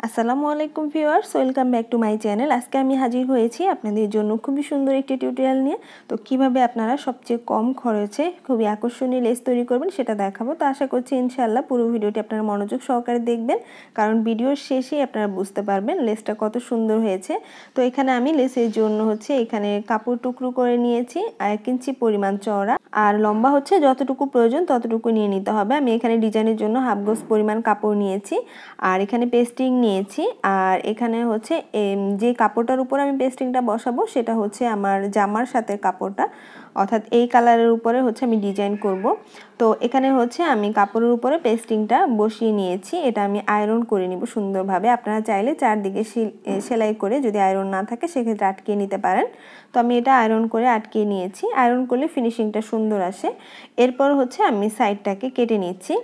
আসসালামু আলাইকুম viewers, welcome back to my channel. আজকে আমি হাজির হয়েছি আপনাদের জন্য খুবই সুন্দর একটি টিউটোরিয়াল নিয়ে। তো কিভাবে আপনারা সবচেয়ে কম খরচে খুবই আকর্ষণীয় লেস তৈরি করবেন সেটা দেখাবো। তো আশা করছি ইনশাআল্লাহ পুরো ভিডিওটি আপনারা মনোযোগ সহকারে দেখবেন, কারণ ভিডিওর শেষেই আপনারা বুঝতে পারবেন লেসটা কত সুন্দর হয়েছে। তো এখানে আমি লেসের জন্য এখানে কাপড় টুকরো করে নিয়েছি 1 ইঞ্চি পরিমাণ চওড়া, আর লম্বা যতটুকু প্রয়োজন ততটুকু নিয়ে নিতে হবে। আমি এখানে ডিজাইনের জন্য হাফ গজ পরিমাণ কাপড় নিয়েছি, আর এখানে পেস্টিং নিয়েছি। আর এখানে যে কাপড়টার উপর আমি পেস্টিংটা বসাবো সেটা আমার জামার সাথে কাপড়টা, অর্থাৎ এই কালারের উপরে আমি ডিজাইন করব। তো এখানে আমি কাপড়ের উপরে পেস্টিংটা বসিয়ে নিয়েছি। এটা আমি আয়রন করে নিব সুন্দরভাবে। আপনারা চাইলে চারদিকে সেলাই করে, যদি আয়রন না থাকে সেক্ষেত্রে আটকিয়ে নিতে পারেন। তো আমি এটা আয়রন করে আটকিয়ে নিয়েছি। আয়রন করলে ফিনিশিংটা সুন্দর আসে। এরপর আমি সাইডটাকে কেটে নিচ্ছি।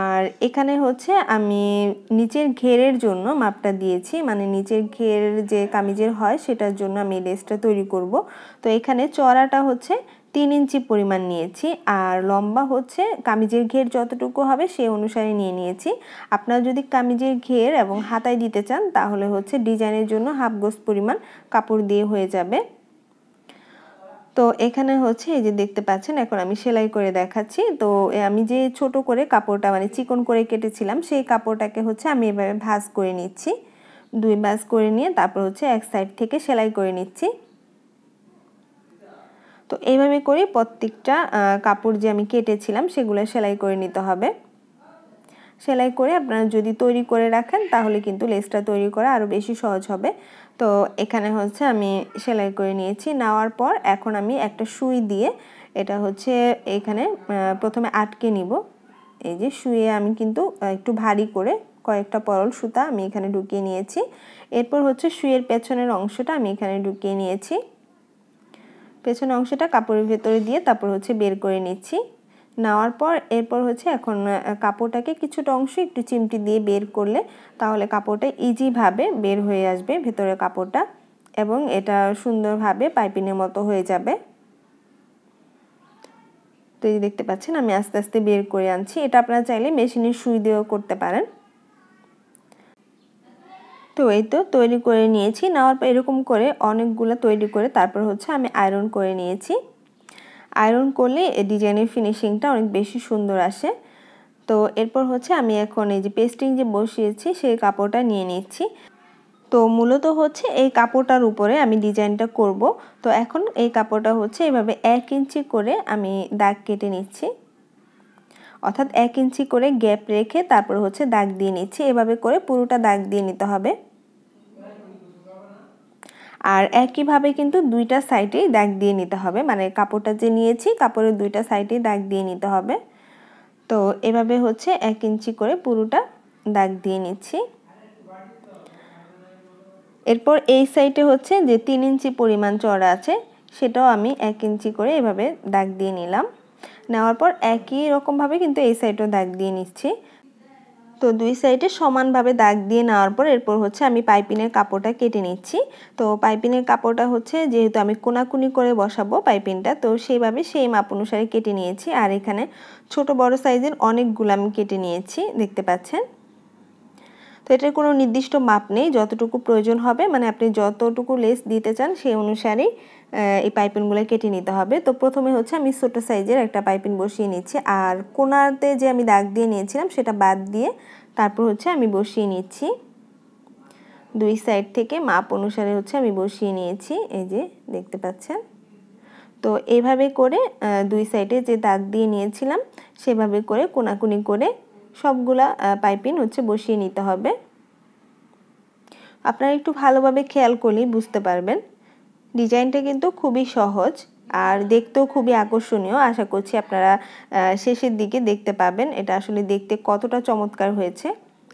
আর এখানে আমি নিচের ঘেরের জন্য মাপটা দিয়েছি, মানে নিচের ঘের যে কামিজের হয় সেটার জন্য আমি লেসটা তৈরি করব। তো এখানে চওড়াটা 3 ইঞ্চি পরিমাণ নিয়েছি, আর লম্বা কামিজের ঘের যতটুকু হবে সেই অনুসারে নিয়ে নিয়েছি। আপনারা যদি কামিজের ঘের এবং হাতায় দিতে চান তাহলে ডিজাইনের জন্য হাফ গজ পরিমাণ কাপড় দিয়ে হয়ে যাবে। তো এখানে এই যে দেখতে পাচ্ছেন, এখন আমি সেলাই করে দেখাচ্ছি। তো আমি যে ছোট করে কাপড়টা মানে চিকন করে কেটেছিলাম সেই কাপড়টাকে আমি এভাবে ভাঁজ করে নিচ্ছি। 2 ভাঁজ করে নিয়ে তারপর এক সাইড থেকে সেলাই করে নিচ্ছি। তো এইভাবে করে প্রত্যেকটা কাপড় যে আমি কেটেছিলাম সেগুলো সেলাই করে নিতে হবে। সেলাই করে আপনারা যদি তৈরি করে রাখেন তাহলে কিন্তু লেসটা তৈরি করা আরও বেশি সহজ হবে। তো এখানে আমি সেলাই করে নিয়েছি। নেওয়ার পর এখন আমি একটা সুই দিয়ে এটা এখানে প্রথমে আটকে নিব। এই যে সুইয়ে আমি কিন্তু একটু ভারী করে কয়েকটা পরল সুতা আমি এখানে ঢুকিয়ে নিয়েছি। এরপর সুইয়ের পেছনের অংশটা আমি এখানে ঢুকিয়ে নিয়েছি। পেছনের অংশটা কাপড়ের ভেতরে দিয়ে তারপর বের করে নিচ্ছি। নেওয়ার পর এরপর এখন কাপড়টাকে কিছুটা অংশ একটু চিমটি দিয়ে বের করলে তাহলে কাপড়টা ইজিভাবে বের হয়ে আসবে ভেতরের কাপড়টা, এবং এটা সুন্দরভাবে পাইপিংয়ের মতো হয়ে যাবে। তো এই দেখতে পাচ্ছেন আমি আস্তে আস্তে বের করে আনছি। এটা আপনারা চাইলে মেশিনের সুই দিয়েও করতে পারেন। তো এই তো তৈরি করে নিয়েছি। নেওয়ার পর এরকম করে অনেকগুলো তৈরি করে তারপর আমি আয়রন করে নিয়েছি। আয়রন করলে ডিজাইনের ফিনিশিংটা অনেক বেশি সুন্দর আসে। তো এরপর আমি এখন এই যে পেস্টিং যে বসিয়েছি সেই কাপড়টা নিয়ে নিচ্ছি। তো মূলত এই কাপড়টার উপরে আমি ডিজাইনটা করব। তো এখন এই কাপড়টা এভাবে 1 ইঞ্চি করে আমি দাগ কেটে নিচ্ছি, অর্থাৎ 1 ইঞ্চি করে গ্যাপ রেখে তারপর দাগ দিয়ে নিচ্ছি। এভাবে করে পুরোটা দাগ দিয়ে নিতে হবে। আর একইভাবে কিন্তু 2টা সাইডেই দাগ দিয়ে নিতে হবে, মানে কাপড়টা যে নিয়েছি কাপড়ের 2টা সাইডেই দাগ দিয়ে নিতে হবে। তো এভাবে 1 ইঞ্চি করে পুরোটা দাগ দিয়ে নিচ্ছি। এরপর এই সাইডে যে 3 ইঞ্চি পরিমাণ চওড়া আছে সেটাও আমি 1 ইঞ্চি করে এভাবে দাগ দিয়ে নিলাম। নেওয়ার পর একই রকমভাবে কিন্তু এই সাইডেও দাগ দিয়ে নিচ্ছি। তো 2 সাইডে সমানভাবে দাগ দিয়ে নেওয়ার পর এরপর আমি পাইপিংয়ের কাপড়টা কেটে নিচ্ছি। তো পাইপিংয়ের কাপড়টা যেহেতু আমি কোনাকুনি করে বসাবো পাইপিংটা, তো সেইভাবে সেই মাপ অনুসারে কেটে নিয়েছি। আর এখানে ছোট বড় সাইজের অনেকগুলো আমি কেটে নিয়েছি, দেখতে পাচ্ছেন। তো এটার কোনো নির্দিষ্ট মাপ নেই, যতটুকু প্রয়োজন হবে, মানে আপনি যতটুকু লেস দিতে চান সেই অনুসারেই এই পাইপিংগুলো কেটে নিতে হবে। তো প্রথমে আমি ছোট সাইজের একটা পাইপিং বসিয়ে নিচ্ছি, আর কোনাতে যে আমি দাগ দিয়ে নিয়েছিলাম সেটা বাদ দিয়ে তারপর আমি বসিয়ে নিচ্ছি। 2 সাইড থেকে মাপ অনুসারে আমি বসিয়ে নিয়েছি, এই যে দেখতে পাচ্ছেন। তো এইভাবে করে 2 সাইডে যে দাগ দিয়ে নিয়েছিলাম সেভাবে করে কোনাকুনি করে সবগুলা পাইপিং বসিয়ে নিতে হবে। আপনারা একটু ভালোভাবে খেয়াল করলেই বুঝতে পারবেন। ডিজাইনটা কিন্তু খুবই সহজ আর দেখতেও খুবই আকর্ষণীয়। আশা করছি আপনারা শেষের দিকে দেখতে পাবেন এটা আসলে দেখতে কতটা চমৎকার হয়েছে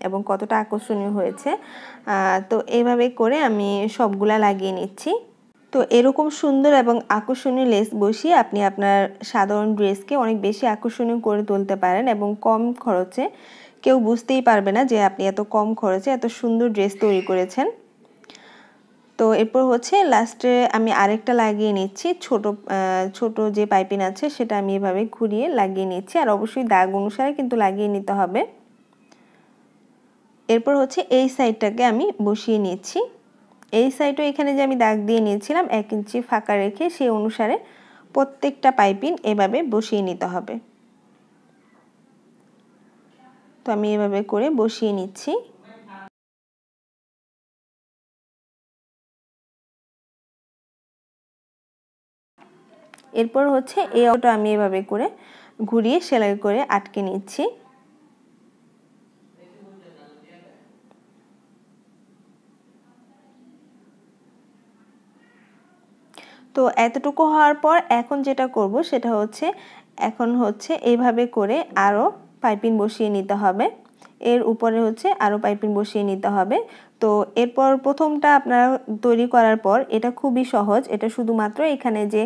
এবং কতটা আকর্ষণীয় হয়েছে। তো এইভাবে করে আমি সবগুলা লাগিয়ে নিচ্ছি। তো এরকম সুন্দর এবং আকর্ষণীয় লেস বসিয়ে আপনি আপনার সাধারণ ড্রেসকে অনেক বেশি আকর্ষণীয় করে তুলতে পারেন, এবং কম খরচে কেউ বুঝতেই পারবে না যে আপনি এত কম খরচে এত সুন্দর ড্রেস তৈরি করেছেন। তো এরপর লাস্টে আমি আরেকটা লাগিয়ে নিচ্ছি, ছোট যে পাইপিং আছে সেটা আমি এভাবে ঘুরিয়ে লাগিয়ে নিচ্ছি। আর অবশ্যই দাগ অনুসারে কিন্তু লাগিয়ে নিতে হবে। এরপর হচ্ছে এই সাইডটাকে আমি বসিয়ে নিচ্ছি। এই সাইডও এখানে যে আমি দাগ দিয়ে নিয়েছিলাম 1 ইঞ্চি ফাঁকা রেখে সেই অনুসারে প্রত্যেকটা পাইপিং এভাবে বসিয়ে নিতে হবে। তো আমি এভাবে করে বসিয়ে নিচ্ছি। এরপর হচ্ছে এই অংশটা আমি এভাবে করে ঘুরিয়ে সেলাই করে আটকে নিচ্ছি। তো এতটুকু হওয়ার পর এখন যেটা করব সেটা হচ্ছে এইভাবে করে আরও পাইপিং বসিয়ে নিতে হবে। এর উপরে হচ্ছে আরও পাইপিং বসিয়ে নিতে হবে। তো এরপর প্রথমটা আপনারা তৈরি করার পর এটা খুবই সহজ। এটা শুধুমাত্র এখানে যে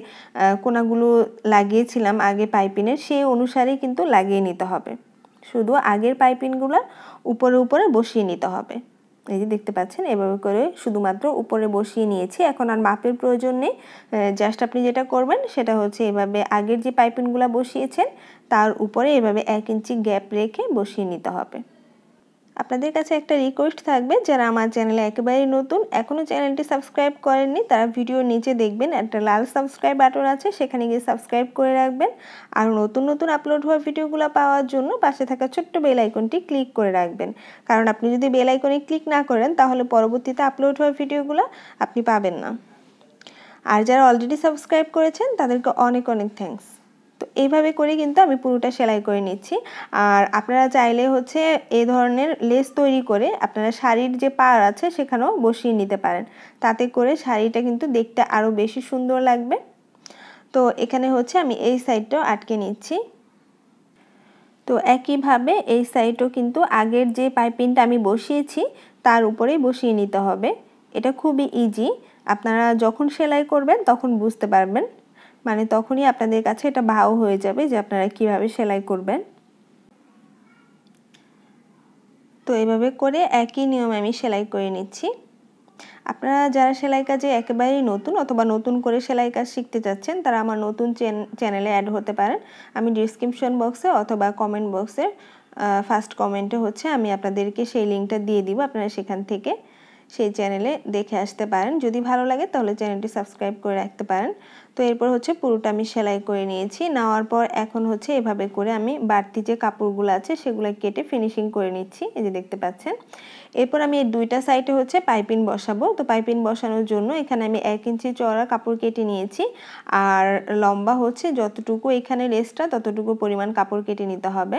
কোনাগুলো লাগিয়েছিলাম আগে পাইপিংয়ের সেই অনুসারেই কিন্তু লাগিয়ে নিতে হবে। শুধু আগের পাইপিংগুলো উপরে উপরে বসিয়ে নিতে হবে। এই যে দেখতে পাচ্ছেন এভাবে করে শুধুমাত্র উপরে বসিয়ে নিয়েছি। এখন আর মাপের প্রয়োজন নেই। জাস্ট আপনি যেটা করবেন সেটা হচ্ছে এভাবে আগের যে পাইপিংগুলো বসিয়েছেন তার উপরে এভাবে 1 ইঞ্চি গ্যাপ রেখে বসিয়ে নিতে হবে। আপনাদের কাছে একটা রিকোয়েস্ট থাকবে, যারা আমার চ্যানেলে একেবারেই নতুন এখনও চ্যানেলটি সাবস্ক্রাইব করেননি তারা ভিডিওর নিচে দেখবেন একটা লাল সাবস্ক্রাইব বাটন আছে, সেখানে গিয়ে সাবস্ক্রাইব করে রাখবেন। আর নতুন নতুন আপলোড হওয়া ভিডিওগুলো পাওয়ার জন্য পাশে থাকা ছোট্ট বেল আইকনটি ক্লিক করে রাখবেন। কারণ আপনি যদি বেল আইকনে ক্লিক না করেন তাহলে পরবর্তীতে আপলোড হওয়া ভিডিওগুলো আপনি পাবেন না। আর যারা অলরেডি সাবস্ক্রাইব করেছেন তাদেরকে অনেক অনেক থ্যাঙ্কস। তো এইভাবে করে কিন্তু আমি পুরোটা সেলাই করে নিচ্ছি। আর আপনারা চাইলে হচ্ছে এই ধরনের লেস তৈরি করে আপনারা শাড়ির যে পাড় আছে সেখানেও বসিয়ে নিতে পারেন, তাতে করে শাড়িটা কিন্তু দেখতে আরও বেশি সুন্দর লাগবে। তো এখানে হচ্ছে আমি এই সাইডটাও আটকে নিচ্ছি। তো একইভাবে এই সাইডও কিন্তু আগের যে পাইপিংটা আমি বসিয়েছি তার উপরেই বসিয়ে নিতে হবে। এটা খুবই ইজি, আপনারা যখন সেলাই করবেন তখন বুঝতে পারবেন, মানে তখনই আপনাদের কাছে এটা ভাও হয়ে যাবে যে আপনারা কিভাবে সেলাই করবেন। তো এভাবে করে একই নিয়মে আমি সেলাই করে নিচ্ছি। আপনারা যারা সেলাই কাজে একেবারেই নতুন অথবা নতুন করে সেলাই কাজ শিখতে চাচ্ছেন তারা আমার নতুন চ্যানেলে অ্যাড হতে পারেন। আমি ডেসক্রিপশন বক্সে অথবা কমেন্ট বক্সে ফার্স্ট কমেন্টে হচ্ছে আমি আপনাদেরকে সেই লিঙ্কটা দিয়ে দিব, আপনারা সেখান থেকে সেই চ্যানেলে দেখে আসতে পারেন। যদি ভালো লাগে তাহলে চ্যানেলটি সাবস্ক্রাইব করে রাখতে পারেন। তো এরপর হচ্ছে পুরোটা আমি সেলাই করে নিয়েছি। নেওয়ার পর এখন হচ্ছে এভাবে করে আমি বাড়তি যে কাপড়গুলো আছে সেগুলো কেটে ফিনিশিং করে নিচ্ছি, এই যে দেখতে পাচ্ছেন। এরপর আমি এই দুইটা সাইডে হচ্ছে পাইপিং বসাবো। তো পাইপিং বসানোর জন্য এখানে আমি 1 ইঞ্চি চওড়া কাপড় কেটে নিয়েছি। আর লম্বা হচ্ছে যতটুকু এখানে লেসটা ততটুকু পরিমাণ কাপড় কেটে নিতে হবে।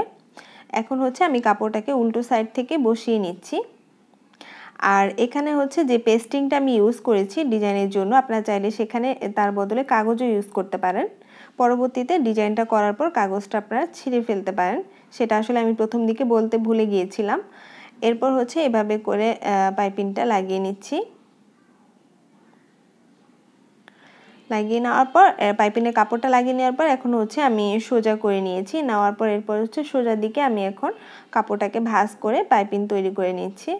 এখন হচ্ছে আমি কাপড়টাকে উল্টো সাইড থেকে বসিয়ে নিচ্ছি। আর এখানে হচ্ছে যে পেস্টিংটা আমি ইউজ করেছি ডিজাইনের জন্য, আপনারা চাইলে সেখানে তার বদলে কাগজও ইউজ করতে পারেন। পরবর্তীতে ডিজাইনটা করার পর কাগজটা আপনারা ছিঁড়ে ফেলতে পারেন, সেটা আসলে আমি প্রথম দিকে বলতে ভুলে গিয়েছিলাম। এরপর হচ্ছে এভাবে করে পাইপিংটা লাগিয়ে নিচ্ছি। লাগিয়ে নেওয়ার পর পাইপিংয়ের কাপড়টা লাগিয়ে নেওয়ার পর এখন হচ্ছে আমি সোজা করে নিয়েছি। নেওয়ার পর এরপর হচ্ছে সোজা দিকে আমি এখন কাপড়টাকে ভাঁজ করে পাইপিং তৈরি করে নিচ্ছি।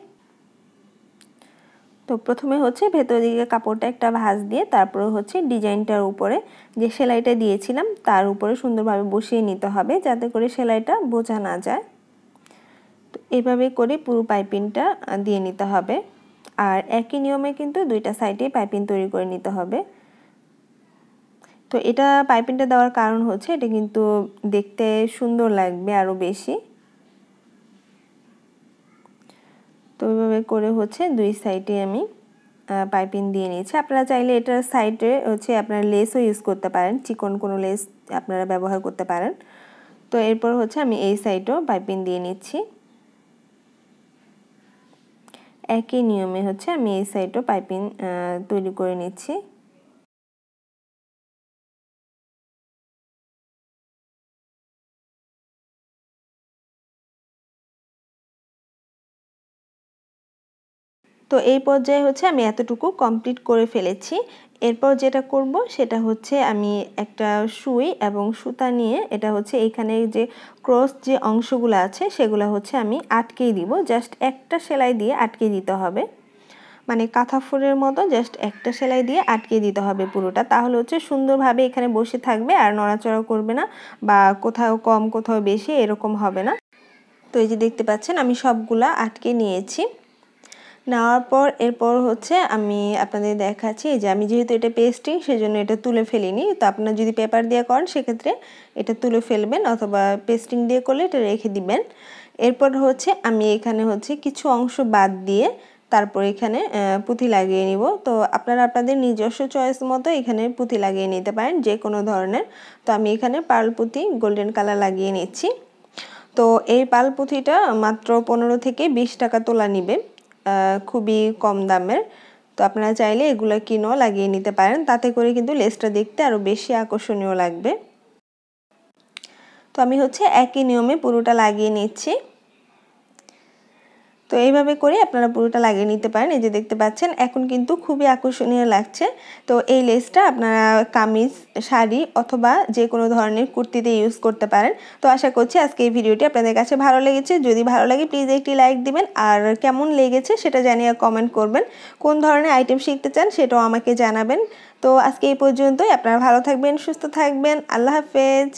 তো প্রথমে হচ্ছে ভেতর দিকে কাপড়টা একটা ভাঁজ দিয়ে তারপরে হচ্ছে ডিজাইনটার উপরে যে সেলাইটা দিয়েছিলাম তার উপরে সুন্দরভাবে বসিয়ে নিতে হবে যাতে করে সেলাইটা বোঝা না যায়। তো এভাবে করে পুরো পাইপিংটা দিয়ে নিতে হবে। আর একই নিয়মে কিন্তু দুইটা সাইডে পাইপিং তৈরি করে নিতে হবে। তো এটা পাইপিংটা দেওয়ার কারণ হচ্ছে এটা কিন্তু দেখতে সুন্দর লাগবে আরও বেশি। তো এইভাবে করে হচ্ছে দুই সাইডে আমি পাইপিং দিয়ে নিয়েছি। আপনারা চাইলে এটার সাইডে হচ্ছে আপনারা লেসও ইউজ করতে পারেন, চিকন কোনো লেস আপনারা ব্যবহার করতে পারেন। তো এরপর হচ্ছে আমি এই সাইডেও পাইপিং দিয়ে নিচ্ছি। একই নিয়মে হচ্ছে আমি এই সাইডেও পাইপিং তৈরি করে নিচ্ছি। তো এই পর্যায়ে হচ্ছে আমি এতটুকু কমপ্লিট করে ফেলেছি। এরপর যেটা করব সেটা হচ্ছে আমি একটা সুই এবং সুতা নিয়ে এটা হচ্ছে এইখানে যে ক্রস যে অংশগুলো আছে সেগুলো হচ্ছে আমি আটকেই দিব। জাস্ট একটা সেলাই দিয়ে আটকে দিতে হবে, মানে কাঁথা ফুলের মতো জাস্ট একটা সেলাই দিয়ে আটকে দিতে হবে পুরোটা, তাহলে হচ্ছে সুন্দরভাবে এখানে বসে থাকবে আর নড়াচড়া করবে না বা কোথাও কম কোথাও বেশি এরকম হবে না। তো এই যে দেখতে পাচ্ছেন আমি সবগুলা আটকে নিয়েছি। নেওয়ার পর এরপর হচ্ছে আমি আপনাদের দেখাচ্ছি যে আমি যেহেতু এটা পেস্টিং সেজন্য এটা তুলে ফেলিনি। তো আপনারা যদি পেপার দিয়ে করেন সেক্ষেত্রে এটা তুলে ফেলবেন, অথবা পেস্টিং দিয়ে করলে এটা রেখে দিবেন। এরপর হচ্ছে আমি এখানে হচ্ছে কিছু অংশ বাদ দিয়ে তারপর এখানে পুঁথি লাগিয়ে নিব। তো আপনারা আপনাদের নিজস্ব চয়েস মতো এখানে পুঁথি লাগিয়ে নিতে পারেন যে কোনো ধরনের। তো আমি এখানে পার্ল পুঁথি গোল্ডেন কালার লাগিয়ে নিচ্ছি। তো এই পার্ল পুঁথিটা মাত্র 15 থেকে 20 টাকা তোলা নিবে, খুবই কম দামের। তো আপনারা চাইলে এগুলো কিনেও লাগিয়ে নিতে পারেন, তাতে করে কিন্তু লেসটা দেখতে আরও বেশি আকর্ষণীয় লাগবে। তো আমি হচ্ছে একই নিয়মে পুরোটা লাগিয়ে নিচ্ছি। তো এইভাবে করে আপনারা পুরোটা লাগিয়ে নিতে পারেন। এই যে দেখতে পাচ্ছেন এখন কিন্তু খুবই আকর্ষণীয় লাগছে। তো এই লেসটা আপনারা কামিজ, শাড়ি অথবা যে কোনো ধরনের কুর্তিতে ইউজ করতে পারেন। তো আশা করছি আজকে এই ভিডিওটি আপনাদের কাছে ভালো লেগেছে। যদি ভালো লাগে প্লিজ একটি লাইক দিবেন, আর কেমন লেগেছে সেটা জানিয়ে কমেন্ট করবেন। কোন ধরনের আইটেম শিখতে চান সেটাও আমাকে জানাবেন। তো আজকে এই পর্যন্তই। আপনারা ভালো থাকবেন, সুস্থ থাকবেন। আল্লাহ হাফেজ।